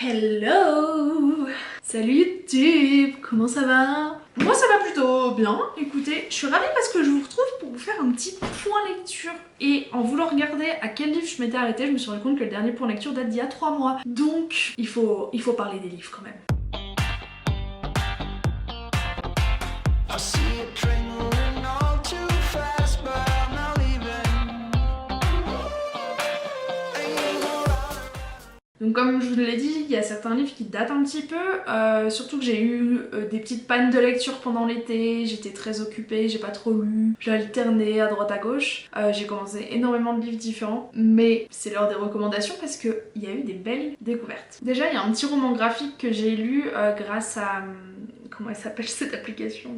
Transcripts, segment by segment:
Hello! Salut YouTube! Comment ça va? Moi ça va plutôt bien. Écoutez, je suis ravie parce que je vous retrouve pour vous faire un petit point lecture. Et en voulant regarder à quel livre je m'étais arrêtée, je me suis rendu compte que le dernier point lecture date d'il y a 3 mois. Donc, il faut parler des livres quand même. Donc comme je vous l'ai dit, il y a certains livres qui datent un petit peu, surtout que j'ai eu des petites pannes de lecture pendant l'été, j'étais très occupée, j'ai pas trop lu, j'ai alterné à droite à gauche, j'ai commencé énormément de livres différents, mais c'est l'heure des recommandations parce qu'il y a eu des belles découvertes. Déjà il y a un petit roman graphique que j'ai lu grâce à... comment elle s'appelle cette application?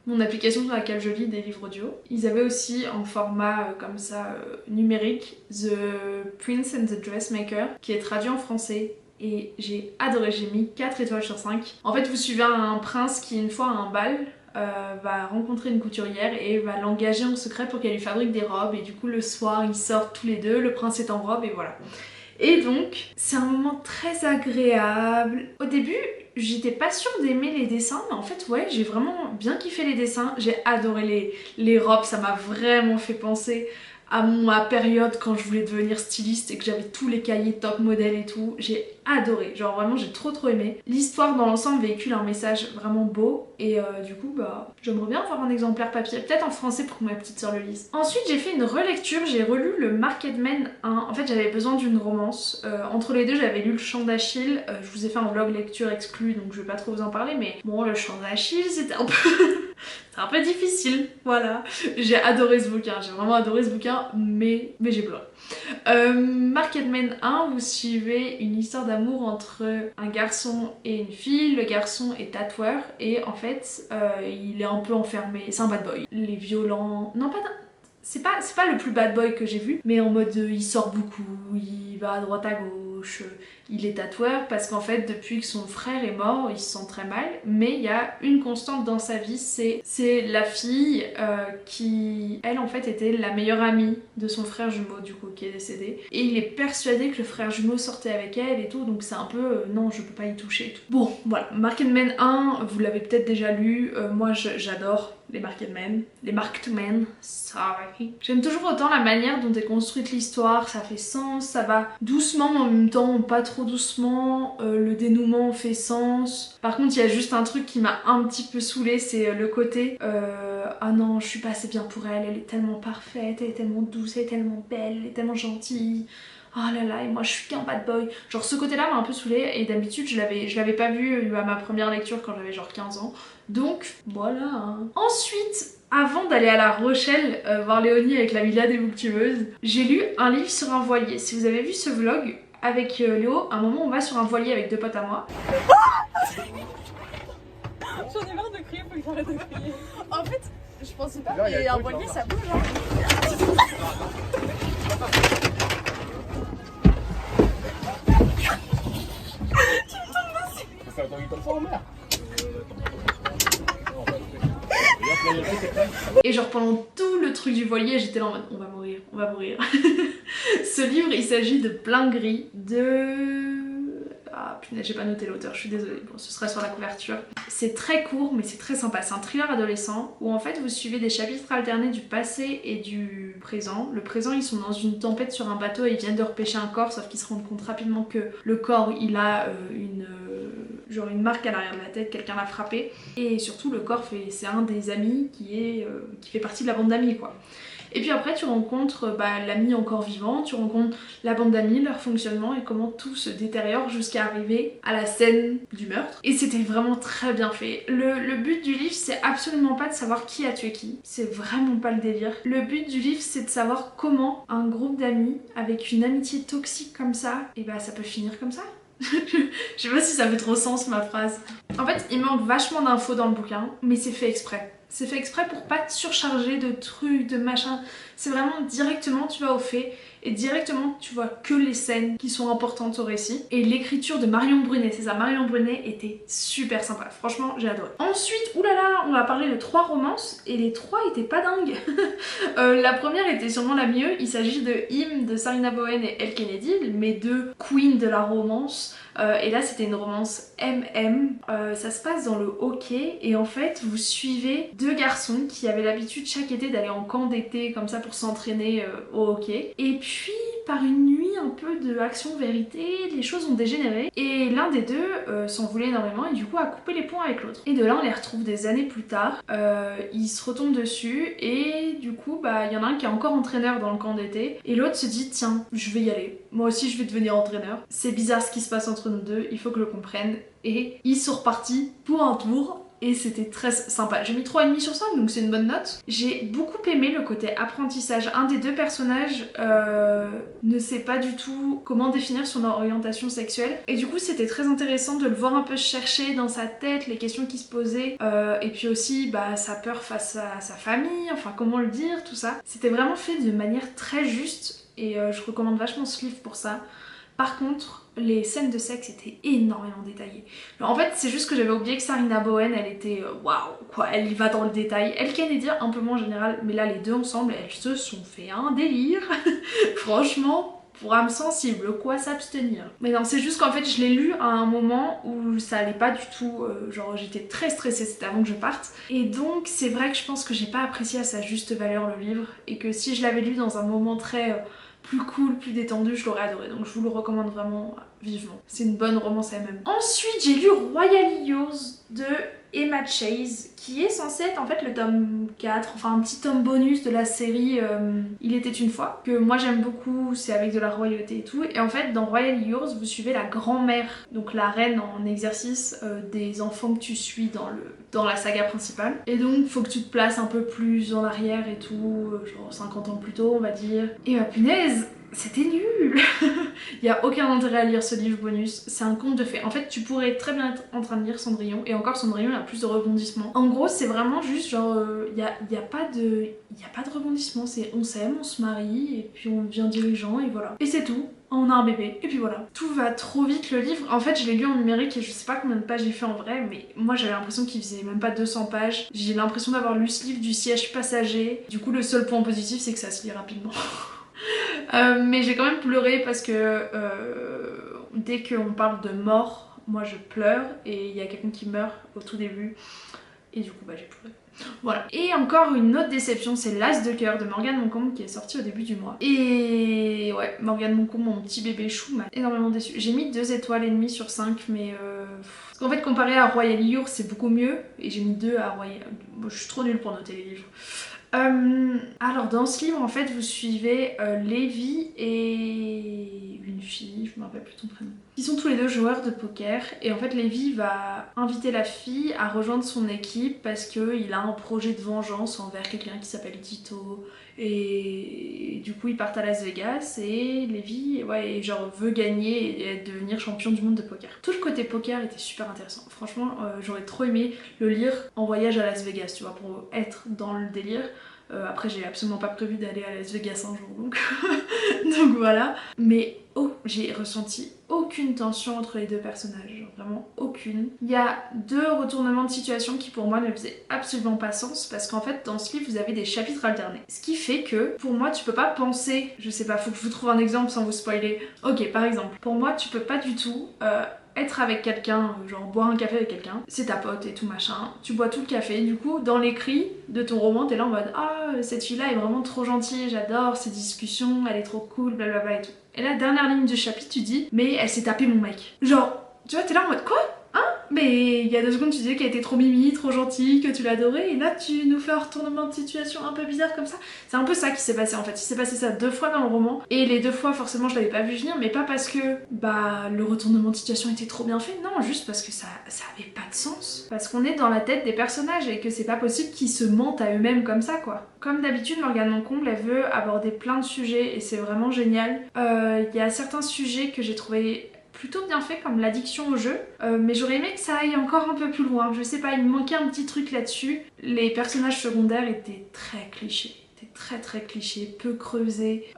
Mon application sur laquelle je lis des livres audio. Ils avaient aussi en format comme ça numérique The Prince and the Dressmaker qui est traduit en français et j'ai adoré, j'ai mis 4 étoiles sur 5. En fait vous suivez un prince qui une fois à un bal va rencontrer une couturière et va l'engager en secret pour qu'elle lui fabrique des robes et du coup le soir ils sortent tous les deux, le prince est en robe et voilà. Et donc, c'est un moment très agréable. Au début, j'étais pas sûre d'aimer les dessins, mais en fait, ouais, j'ai vraiment bien kiffé les dessins. J'ai adoré les robes, ça m'a vraiment fait penser à ma période quand je voulais devenir styliste et que j'avais tous les cahiers top modèle et tout. J'ai adoré, genre vraiment j'ai trop aimé. L'histoire dans l'ensemble véhicule un message vraiment beau et du coup bah j'aimerais bien avoir un exemplaire papier, peut-être en français pour que ma petite sœur le lise. Ensuite j'ai fait une relecture, j'ai relu le Marketman 1. En fait j'avais besoin d'une romance. Entre les deux j'avais lu le Chant d'Achille. Je vous ai fait un vlog lecture exclu donc je vais pas trop vous en parler, mais bon le Chant d'Achille c'était un peu... c'est un peu difficile, voilà. J'ai adoré ce bouquin, j'ai vraiment adoré ce bouquin, mais j'ai pleuré. Marketman 1, vous suivez une histoire d'amour entre un garçon et une fille. Le garçon est tatoueur et en fait, il est un peu enfermé. C'est un bad boy. Les violents... Non, pas... C'est pas le plus bad boy que j'ai vu, mais en mode il sort beaucoup, il va à droite à gauche, il est tatoueur parce qu'en fait depuis que son frère est mort, il se sent très mal, mais il y a une constante dans sa vie, c'est la fille qui, elle en fait était la meilleure amie de son frère jumeau du coup qui est décédé, et il est persuadé que le frère jumeau sortait avec elle et tout, donc c'est un peu non je peux pas y toucher et tout. Bon voilà, Marketman 1, vous l'avez peut-être déjà lu, moi j'adore les Marketmen, les Marketmen, sorry. J'aime toujours autant la manière dont est construite l'histoire, ça fait sens, ça va doucement mais en même temps pas trop doucement, le dénouement fait sens. Par contre il y a juste un truc qui m'a un petit peu saoulée, c'est le côté ah non je suis pas assez bien pour elle, elle est tellement parfaite, elle est tellement douce, elle est tellement belle, elle est tellement gentille. Oh là là, et moi je suis qu'un bad boy. Genre ce côté là m'a un peu saoulée et d'habitude je l'avais pas vu à ma première lecture quand j'avais genre 15 ans. Donc voilà. Hein. Ensuite, avant d'aller à La Rochelle voir Léonie avec la Villa des Booktubeuses, j'ai lu un livre sur un voilier. Si vous avez vu ce vlog avec Léo, à un moment on va sur un voilier avec 2 potes à moi. J'en ai marre de crier, faut que j'arrête de crier. En fait, je pensais pas, mais un voilier ça bouge hein. Et genre pendant tout le truc du voilier j'étais là en mode on va mourir, on va mourir. Ce livre il s'agit de Plein Gris de... Ah punaise j'ai pas noté l'auteur, je suis désolée, bon ce sera sur la couverture. C'est très court mais c'est très sympa, c'est un thriller adolescent où en fait vous suivez des chapitres alternés du passé et du présent. Le présent ils sont dans une tempête sur un bateau et ils viennent de repêcher un corps sauf qu'ils se rendent compte rapidement que le corps il a genre une marque à l'arrière de la tête, quelqu'un l'a frappé et surtout le corps c'est un des amis qui fait partie de la bande d'amis quoi. Et puis après tu rencontres l'ami encore vivant, tu rencontres la bande d'amis, leur fonctionnement et comment tout se détériore jusqu'à arriver à la scène du meurtre. Et c'était vraiment très bien fait. Le but du livre c'est absolument pas de savoir qui a tué qui, c'est vraiment pas le délire. Le but du livre c'est de savoir comment un groupe d'amis avec une amitié toxique comme ça, et bah ça peut finir comme ça. Je sais pas si ça fait trop sens ma phrase. En fait il manque vachement d'infos dans le bouquin mais c'est fait exprès. C'est fait exprès pour pas te surcharger de trucs, de machins. C'est vraiment directement tu vas au fait et directement tu vois que les scènes qui sont importantes au récit. Et l'écriture de Marion Brunet, c'est ça, Marion Brunet était super sympa. Franchement j'ai adoré. Ensuite, oulala, on va parler de 3 romances et les 3 étaient pas dingues. La première était sûrement la mieux. Il s'agit de Hymne de Sarina Bowen et Elle Kennedy, mes 2 queens de la romance. Et là c'était une romance MM, ça se passe dans le hockey et en fait vous suivez deux garçons qui avaient l'habitude chaque été d'aller en camp d'été comme ça pour s'entraîner au hockey. Et puis par une nuit un peu de action-vérité, les choses ont dégénéré et l'un des deux s'en voulait énormément et du coup a coupé les ponts avec l'autre. Et de là on les retrouve des années plus tard, ils se retombent dessus et du coup il y en a un qui est encore entraîneur dans le camp d'été et l'autre se dit tiens je vais y aller, moi aussi je vais devenir entraîneur. C'est bizarre ce qui se passe entre nous deux, il faut que je le comprenne. Et ils sont repartis pour un tour. Et c'était très sympa. J'ai mis 3,5 sur 5 donc c'est une bonne note. J'ai beaucoup aimé le côté apprentissage. Un des deux personnages ne sait pas du tout comment définir son orientation sexuelle. Et du coup c'était très intéressant de le voir un peu chercher dans sa tête les questions qui se posaient. Et puis aussi sa peur face à sa famille, enfin comment le dire, tout ça. C'était vraiment fait de manière très juste et je recommande vachement ce livre pour ça. Par contre, les scènes de sexe étaient énormément détaillées. Alors, en fait, c'est juste que j'avais oublié que Sarina Bowen, elle était waouh, quoi, elle y va dans le détail. Elle, Kennedy, un peu moins en général, mais là, les deux ensemble, elles se sont fait un délire. Franchement, pour âme sensible, quoi s'abstenir. Mais non, c'est juste qu'en fait, je l'ai lu à un moment où ça allait pas du tout, genre j'étais très stressée, c'était avant que je parte. Et donc, c'est vrai que je pense que j'ai pas apprécié à sa juste valeur le livre, et que si je l'avais lu dans un moment très plus cool, plus détendu, je l'aurais adoré. Donc je vous le recommande vraiment vivement. C'est une bonne romance elle-même. Ensuite, j'ai lu Royal Yours de Emma Chase, qui est censé être en fait le tome 4, enfin un petit tome bonus de la série Il était une fois, que moi j'aime beaucoup, c'est avec de la royauté et tout. Et en fait, dans Royal Yours, vous suivez la grand-mère, donc la reine en exercice des enfants que tu suis dans la saga principale. Et donc, faut que tu te places un peu plus en arrière et tout, genre 50 ans plus tôt, on va dire. Et punaise, c'était nul. Il y a aucun intérêt à lire ce livre bonus, c'est un conte de fées. En fait, tu pourrais très bien être en train de lire Cendrillon, et encore Cendrillon a plus de rebondissements. En gros, c'est vraiment juste genre, y a pas de rebondissement, c'est on s'aime, on se marie, et puis on devient dirigeant, et voilà. Et c'est tout. On a un bébé, et puis voilà. Tout va trop vite le livre. En fait, je l'ai lu en numérique et je sais pas combien de pages j'ai fait en vrai, mais moi j'avais l'impression qu'il faisait même pas 200 pages. J'ai l'impression d'avoir lu ce livre du siège passager. Du coup, le seul point positif, c'est que ça se lit rapidement. Mais j'ai quand même pleuré parce que dès qu'on parle de mort, moi je pleure et il y a quelqu'un qui meurt au tout début et du coup j'ai pleuré. Voilà. Et encore une autre déception, c'est L'As de cœur de Morgane Moncombe qui est sorti au début du mois. Et ouais, Morgane Moncombe, mon petit bébé chou, m'a énormément déçu. J'ai mis 2 étoiles et demie sur 5, mais parce qu'en fait comparé à Royal Yours c'est beaucoup mieux et j'ai mis 2 à Royal. Bon, je suis trop nulle pour noter les livres. Alors dans ce livre en fait vous suivez Lévi et une fille, je me rappelle plus ton prénom. Ils sont tous les deux joueurs de poker et en fait Lévi va inviter la fille à rejoindre son équipe parce qu'il a un projet de vengeance envers quelqu'un qui s'appelle Tito et du coup ils partent à Las Vegas et Lévi genre veut gagner et devenir champion du monde de poker. Tout le côté poker était super intéressant, franchement j'aurais trop aimé le lire en voyage à Las Vegas, tu vois, pour être dans le délire. Après j'ai absolument pas prévu d'aller à Las Vegas un jour donc donc voilà, mais j'ai ressenti aucune tension entre les deux personnages, genre vraiment aucune. Il y a 2 retournements de situation qui pour moi ne faisaient absolument pas sens parce qu'en fait dans ce livre vous avez des chapitres alternés, ce qui fait que pour moi tu peux pas penser, je sais pas, faut que je vous trouve un exemple sans vous spoiler. Ok, par exemple, pour moi tu peux pas du tout être avec quelqu'un, genre boire un café avec quelqu'un, c'est ta pote et tout machin, tu bois tout le café, du coup dans l'écrit de ton roman t'es là en mode ah cette fille là est vraiment trop gentille, j'adore ces discussions, elle est trop cool, blablabla et tout. Et la dernière ligne du chapitre tu dis mais elle s'est tapée mon mec. Genre, tu vois t'es là en mode quoi? Mais il y a 2 secondes tu disais qu'elle était trop mimi, trop gentille, que tu l'adorais et là tu nous fais un retournement de situation un peu bizarre comme ça. C'est un peu ça qui s'est passé en fait, il s'est passé ça 2 fois dans le roman et les 2 fois forcément je l'avais pas vu venir, mais pas parce que le retournement de situation était trop bien fait, non, juste parce que ça avait pas de sens. Parce qu'on est dans la tête des personnages et que c'est pas possible qu'ils se mentent à eux-mêmes comme ça quoi. Comme d'habitude Morgane Moncombe elle veut aborder plein de sujets et c'est vraiment génial. Il y a certains sujets que j'ai trouvé plutôt bien fait comme l'addiction au jeu, mais j'aurais aimé que ça aille encore un peu plus loin, je sais pas, il me manquait un petit truc là-dessus. Les personnages secondaires étaient très clichés, étaient très clichés, peu creusés,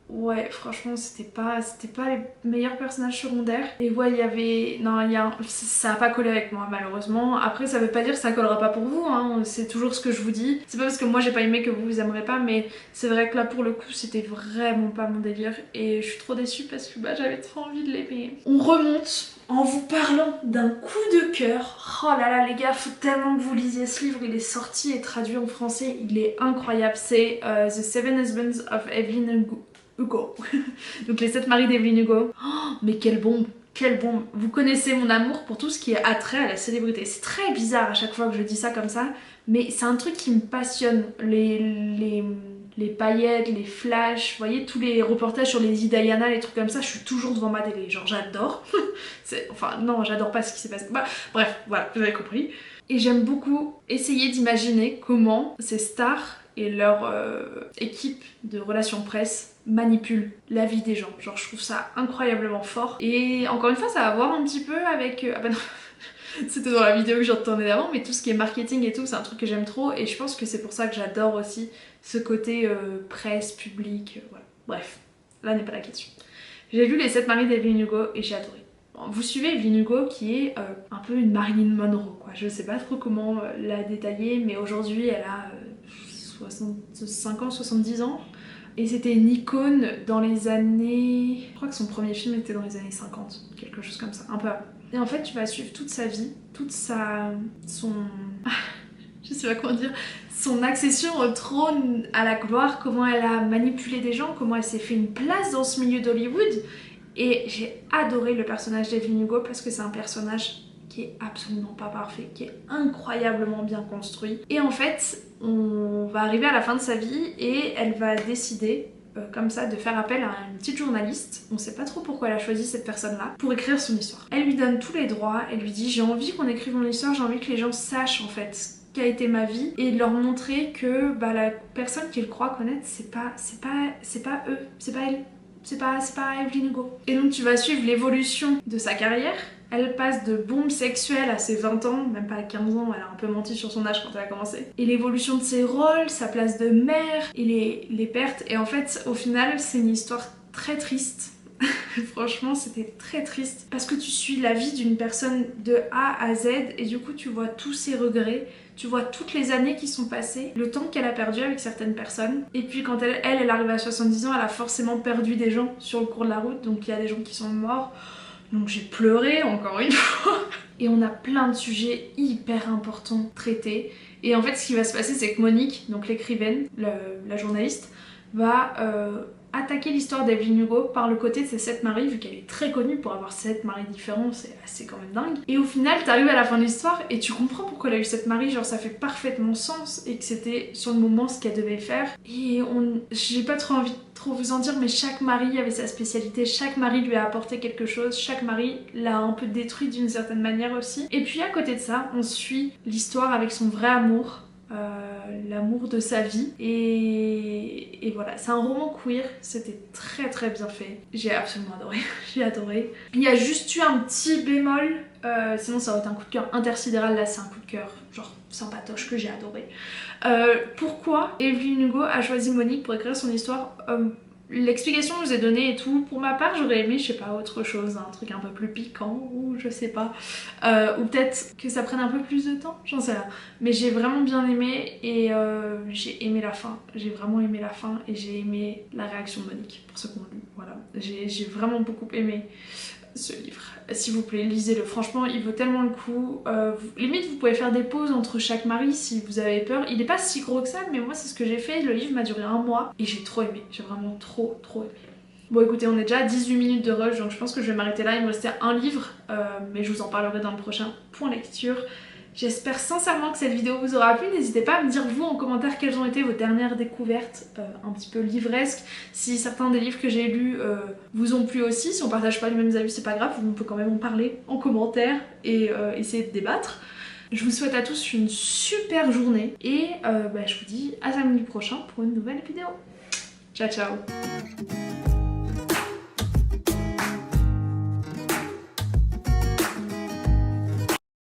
Ouais, franchement, c'était pas les meilleurs personnages secondaires. Et ouais, il y avait... Non, ça a pas collé avec moi, malheureusement. Après, ça veut pas dire que ça collera pas pour vous, hein. C'est toujours ce que je vous dis. C'est pas parce que moi j'ai pas aimé que vous aimerez pas, mais c'est vrai que là, pour le coup, c'était vraiment pas mon délire. Et je suis trop déçue parce que bah, j'avais trop envie de l'aimer. On remonte en vous parlant d'un coup de cœur. Oh là là, les gars, faut tellement que vous lisiez ce livre. Il est sorti et traduit en français. Il est incroyable. C'est The Seven Husbands of Evelyn Hugo. Donc les 7 maris d'Evelyn Hugo. Oh, mais quelle bombe! Quelle bombe! Vous connaissez mon amour pour tout ce qui est attrait à la célébrité. C'est très bizarre à chaque fois que je dis ça comme ça, mais c'est un truc qui me passionne. Les paillettes, les flashs, vous voyez, tous les reportages sur les vies Diana, les trucs comme ça, je suis toujours devant ma télé. Genre j'adore. Enfin non, j'adore pas ce qui s'est passé. Bah, bref, voilà, vous avez compris. Et j'aime beaucoup essayer d'imaginer comment ces stars et leur équipe de relations presse manipulent la vie des gens. Genre je trouve ça incroyablement fort. Et encore une fois, ça va voir un petit peu avec... Ah bah non, c'était dans la vidéo que j'ai tournée d'avant, mais tout ce qui est marketing et tout, c'est un truc que j'aime trop. Et je pense que c'est pour ça que j'adore aussi ce côté presse, public, voilà. Bref, là n'est pas la question. J'ai lu Les 7 maris d'Evelyn Hugo et j'ai adoré. Vous suivez Evelyn Hugo qui est un peu une Marilyn Monroe, quoi. Je sais pas trop comment la détailler, mais aujourd'hui elle a 65 ans, 70 ans. Et c'était une icône dans les années... Je crois que son premier film était dans les années 50, quelque chose comme ça, un peu avant. Et en fait tu vas suivre toute sa vie, son... je sais pas comment dire, son accession au trône, à la gloire, comment elle a manipulé des gens, comment elle s'est fait une place dans ce milieu d'Hollywood. Et j'ai adoré le personnage d'Evelyn Hugo parce que c'est un personnage qui est absolument pas parfait, qui est incroyablement bien construit. Et en fait, on va arriver à la fin de sa vie et elle va décider comme ça de faire appel à une petite journaliste, on sait pas trop pourquoi elle a choisi cette personne-là, pour écrire son histoire. Elle lui donne tous les droits, elle lui dit j'ai envie qu'on écrive mon histoire, j'ai envie que les gens sachent en fait qu'a été ma vie et de leur montrer que bah, la personne qu'ils croient connaître c'est pas eux, c'est pas elle. C'est pas Evelyn Hugo. Et donc tu vas suivre l'évolution de sa carrière. Elle passe de bombe sexuelle à ses 20 ans, même pas à 15 ans, elle a un peu menti sur son âge quand elle a commencé. Et l'évolution de ses rôles, sa place de mère, et les pertes. Et en fait, au final, c'est une histoire très triste. Franchement, c'était très triste. Parce que tu suis la vie d'une personne de A à Z, et du coup, tu vois tous ses regrets. Tu vois toutes les années qui sont passées, le temps qu'elle a perdu avec certaines personnes. Et puis quand elle arrive à 70 ans, elle a forcément perdu des gens sur le cours de la route. Donc il y a des gens qui sont morts. Donc j'ai pleuré encore une fois. Et on a plein de sujets hyper importants traités. Et en fait ce qui va se passer c'est que Monique, donc l'écrivaine, la journaliste, va attaquer l'histoire d'Evelyn Hugo par le côté de ses 7 maris, vu qu'elle est très connue pour avoir 7 maris différents, c'est assez quand même dingue. Et au final, t'arrives à la fin de l'histoire et tu comprends pourquoi elle a eu 7 maris, genre ça fait parfaitement sens et que c'était sur le moment ce qu'elle devait faire. Et j'ai pas trop envie de trop vous en dire, mais chaque mari avait sa spécialité, chaque mari lui a apporté quelque chose, chaque mari l'a un peu détruit d'une certaine manière aussi. Et puis à côté de ça, on suit l'histoire avec son vrai amour, l'amour de sa vie et voilà, c'est un roman queer, c'était très très bien fait, j'ai absolument adoré, j'ai adoré. Il y a juste eu un petit bémol, sinon ça aurait été un coup de cœur intersidéral, là c'est un coup de cœur genre sympatoche que j'ai adoré. Pourquoi Evelyn Hugo a choisi Monique pour écrire son histoire? L'explication que je vous ai donnée et tout, pour ma part j'aurais aimé, je sais pas, autre chose, un truc un peu plus piquant ou je sais pas, ou peut-être que ça prenne un peu plus de temps, j'en sais rien. Mais j'ai vraiment bien aimé et j'ai aimé la fin, j'ai vraiment aimé la fin et j'ai aimé la réaction de Monique, pour ceux qui ont lu, voilà. J'ai vraiment beaucoup aimé ce livre. S'il vous plaît, lisez-le. Franchement, il vaut tellement le coup. Limite, vous pouvez faire des pauses entre chaque mari si vous avez peur. Il n'est pas si gros que ça, mais moi, c'est ce que j'ai fait. Le livre m'a duré 1 mois et j'ai trop aimé. J'ai vraiment trop aimé. Bon, écoutez, on est déjà à 18 minutes de rush, donc je pense que je vais m'arrêter là. Il me restait un livre, mais je vous en parlerai dans le prochain point lecture. J'espère sincèrement que cette vidéo vous aura plu. N'hésitez pas à me dire vous en commentaire quelles ont été vos dernières découvertes un petit peu livresques. Si certains des livres que j'ai lus vous ont plu aussi, si on partage pas les mêmes avis c'est pas grave, on peut quand même en parler en commentaire et essayer de débattre. Je vous souhaite à tous une super journée et je vous dis à samedi prochain pour une nouvelle vidéo. Ciao ciao.